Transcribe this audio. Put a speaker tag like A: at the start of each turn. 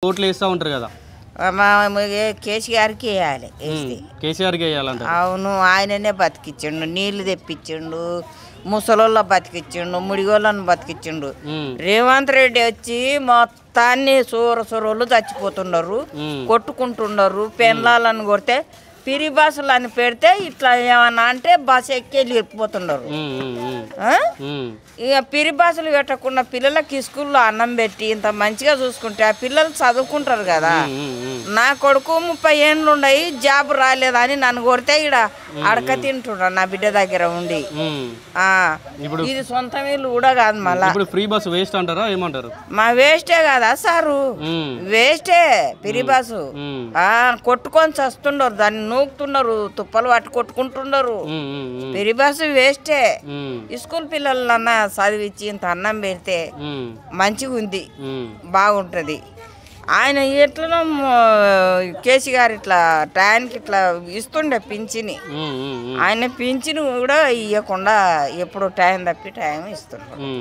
A: ఓట్లు వేస్తూ ఉంటారు కదా.
B: కేసీఆర్కి వేయాలి.
A: కేసీఆర్కి వేయాలంట.
B: అవును, ఆయననే బతికిచ్చిండు, నీళ్లు తెప్పించిండు, ముసలోళ్ళ బతికిచ్చిండు, ముడిగోళ్ళను బతికిచ్చిండు. రేవంత్ రెడ్డి వచ్చి మొత్తాన్ని సూరసూరోళ్ళు చచ్చిపోతున్నారు, కొట్టుకుంటున్నారు. పెన్లాలను కొడితే పిరి బస్సులు అని పెడితే ఇట్లా ఏమన్నా అంటే బస్సు ఎక్కి వెళ్ళిపోతున్నారు. ఇక పిరి బస్సులు పెట్టకుండా పిల్లలకి స్కూల్లో అన్నం పెట్టి ఇంత మంచిగా చూసుకుంటే ఆ పిల్లలు చదువుకుంటారు కదా. నా కొడుకు 30 ఏళ్ళు ఉన్నాయి, జాబ్ రాలేదని నన్ను కొడితే ఇక్కడ అడక తింటున్నా నా బిడ్డ దగ్గర ఉండి. ఇది సొంత వీళ్ళు కూడా కాదు. మళ్ళీ
A: ఫ్రీ బస్ వేస్ట్ అంటారా ఏమంటారు?
B: మా వేస్టే కదా సారు, వేస్టే పిరి బస్సు. కొట్టుకొని చస్తుండరు, దాన్ని నూకుతున్నారు, తుప్పలు పట్టు కొట్టుకుంటున్నారు. పిరి బస్సు వేస్టే. స్కూల్ పిల్లలన్నా చదివించి ఇంత అన్నం పెడితే మంచిగా ఉంది, బాగుంటది. ఆయన ఎట్లనో కేసీఆర్ ఇట్లా టయానికి ఇట్లా ఇస్తుండే పింఛని. ఆయన పింఛను కూడా ఇవ్వకుండా ఎప్పుడు టైం తప్పి టైం ఇస్తుండ్రు.